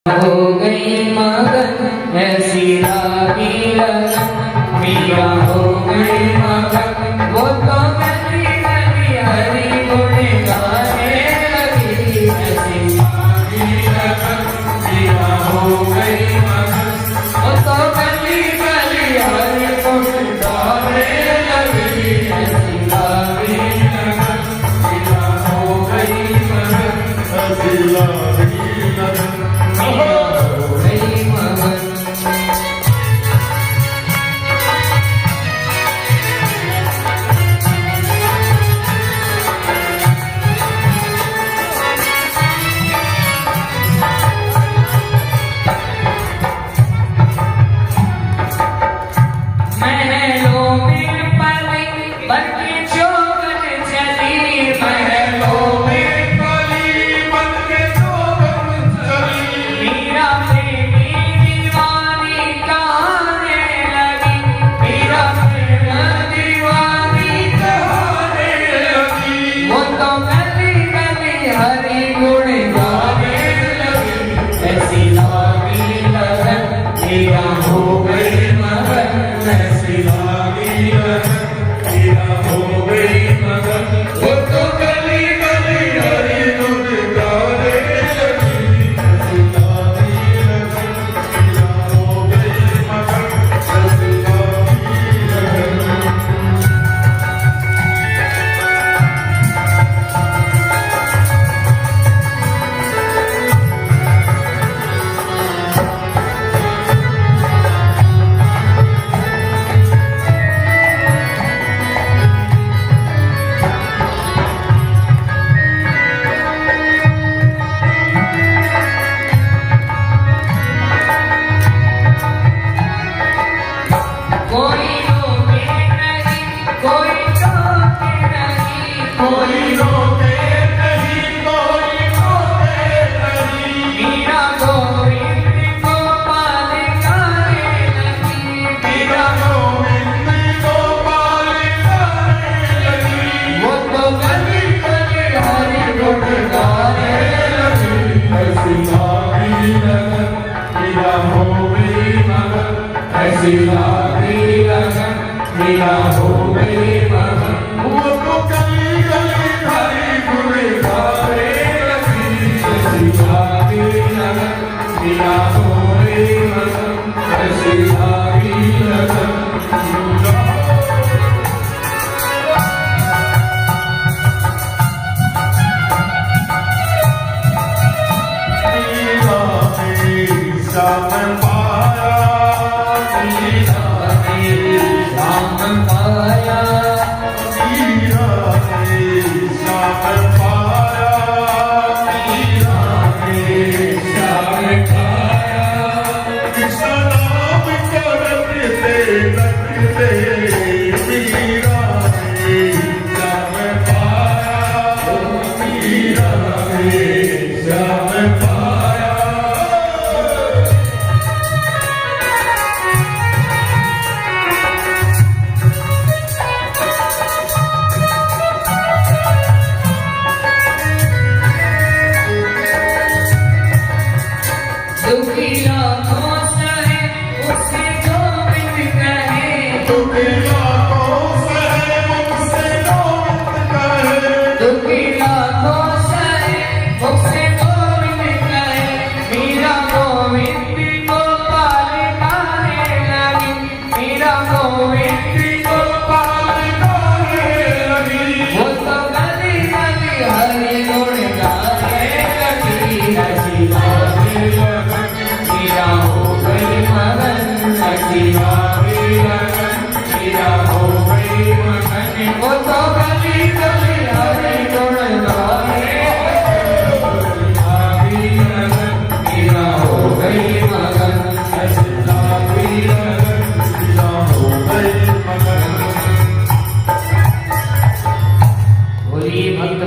हो गई मगन ऐसी लागी लगन, मीरा हो गई मगन वो तो गली गली हरि गुण गाने लगी। ऐसी लागी लगन मीरा हो गई मगन वो तो गली गली हरि गुण गाने लगी। ऐसी लागी लगन मीरा हो गई मगन, ऐसी लागी लगन मीरा हो गई मगन वो तो गली गली हरि गुण गाने लगी। ऐसी लागी लगन मीरा हो गई मगन, ऐसी लागी लगन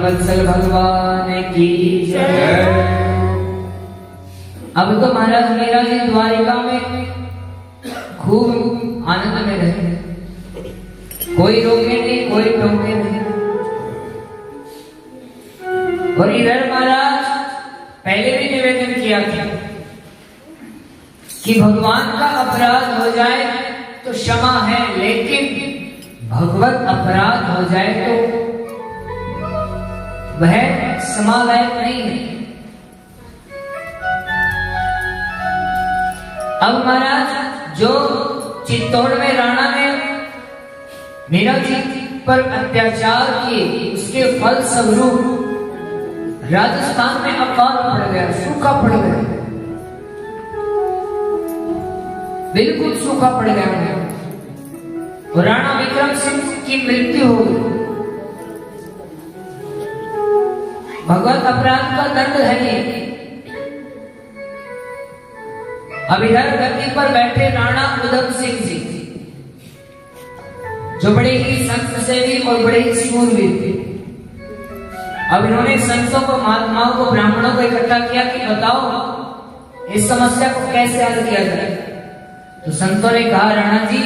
वत्सल भगवान की जय। अब तो महाराज मीरा जी द्वारिका में खूब आनंद में रहे, कोई रोके नहीं कोई टोके नहीं। और इधर महाराज पहले भी निवेदन किया था कि भगवान का अपराध हो जाए तो क्षमा है, लेकिन भगवत अपराध हो जाए तो वह क्षमा लायक नहीं है। अब महाराज जो चित्तौड़ में राणा ने मीरा जी पर अत्याचार किए, उसके फल स्वरूप राजस्थान में अकाल पड़ गया, सूखा पड़ गया, बिल्कुल सूखा पड़ गया और राणा विक्रम सिंह की मृत्यु हो गई। भगवत अपराध का दंड है ये। अब इधर गद्दी पर बैठे राणा उधम सिंह जी, जो बड़े ही संत सेवी और बड़े ही शूरवीर थे। अब इन्होंने संतों को, महात्माओं को, ब्राह्मणों को इकट्ठा किया कि बताओ इस समस्या को कैसे हल किया जाए। तो संतों ने कहा, राणा जी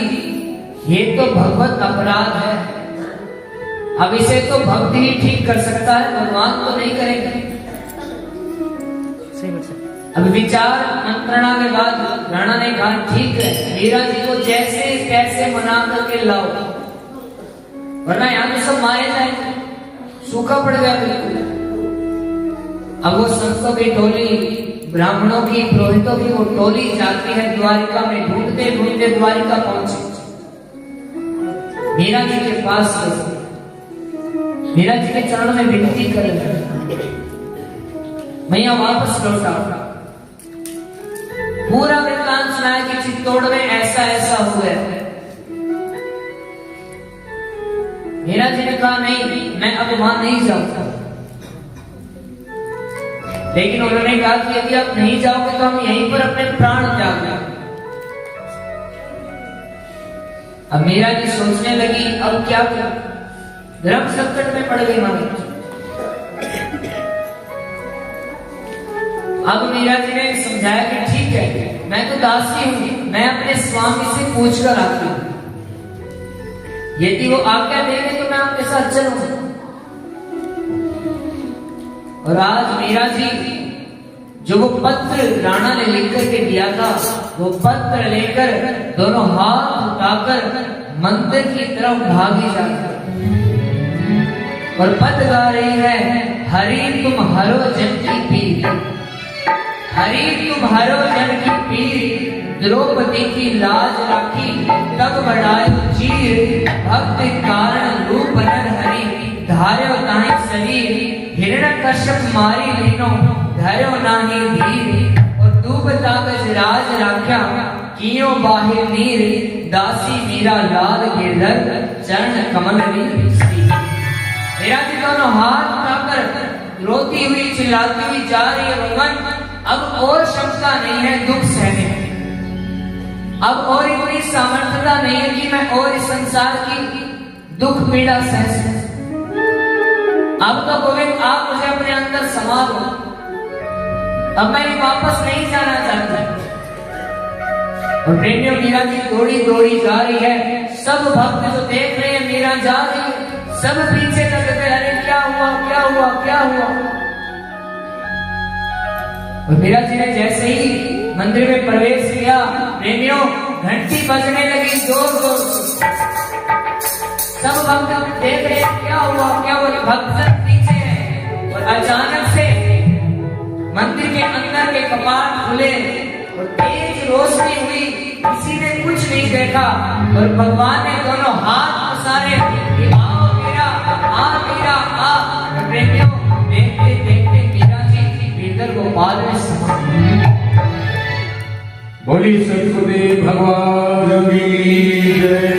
ये तो भगवत अपराध है, अब इसे तो भक्त ही ठीक कर सकता है, भगवान तो नहीं करेंगे। अब विचार मंत्रणा के बाद राणा ने कहा, ठीक है, मीरा जी को जैसे कैसे मना करके लाओ, वरना यहाँ तो सब मारे जाएंगे, सूखा पड़ गया बिल्कुल। अब वो संतों की टोली, ब्राह्मणों की, पुरोहितों की वो टोली जाती है द्वारिका में, ढूंढते ढूंढते द्वारिका पहुंचे, मीरा जी के पास गए, मीरा जी के चरणों में विनती कर रहे, मैया वापस लौटा। पूरा वृत्तांत सुनाया कि चित्तौड़ में ऐसा ऐसा हुआ है। मीरा जी ने कहा, नहीं, मैं अब वहां नहीं जाऊंगा। लेकिन उन्होंने कहा कि यदि आप नहीं जाओगे तो हम यहीं पर अपने प्राण त्याग देंगे। अब मीरा जी सोचने लगी, अब क्या करूं, धर्म संकट में पड़ गई मानी। अब मीरा जी ने समझाया कि ठीक है, मैं तो दासी हूं, मैं अपने स्वामी से पूछकर आती हूं, यदि वो आज्ञा देंगे तो मैं आपके साथ चलूंगा। और आज मीरा जी जो वो पत्र राणा ने लिख करके दिया था, वो पत्र लेकर दोनों हाथ उठाकर मंदिर की तरफ भागी जाती और पद गा रही है, हरि तुम हरो जन की पीर, हरि तुम हरो जन की पीर, द्रौपदी की लाज राखी तब बढ़ाए चीर, भक्त कारण रूप नर हरि, धार्यो ताहि शरीर, हिरण्यकश्यप मारी लीनो, धर्यो नाहि धीर, और दूब ताकस राज राख्या, कियो बाहिर नीर, दासी मीरा लाल गिरधर, चरण कमल सी। मीरा जी दोनों हाथ उठाकर रोती हुई चिल्लाती हुई जा रही है, भगवान अब और क्षमता नहीं है दुख सहने, अब और इतनी सामर्थ्यता नहीं है कि मैं और इस संसार की दुख पीड़ा सह सकूं। अब तो गोविंद आप मुझे अपने अंदर समा लो, अब मैं वापस नहीं जाना चाहता। और प्रेमियों, मीरा जी दौड़ी दौड़ी जा रही है, सब भक्त जो देख रहे हैं मीरा जा रही है, सब पीछे लग गए, अरे क्या हुआ क्या हुआ क्या हुआ। और मीरा जी ने जैसे ही मंदिर में प्रवेश किया, प्रेमियों घंटी बजने लगी जोर जोर से, सब भक्त देख रहे क्या हुआ क्या हुआ, भक्त सब पीछे है। और अचानक से मंदिर के अंदर के कपाट खुले और तेज रोशनी हुई, किसी ने कुछ नहीं देखा और भगवान ने दोनों हाथ पसारे कि आओ मीरा, आ मीरा आ। प्रेमियों देखते देखते मीरा जी भीतर गोपाल में समा। बोली सतगुरुदेव भगवान की जय।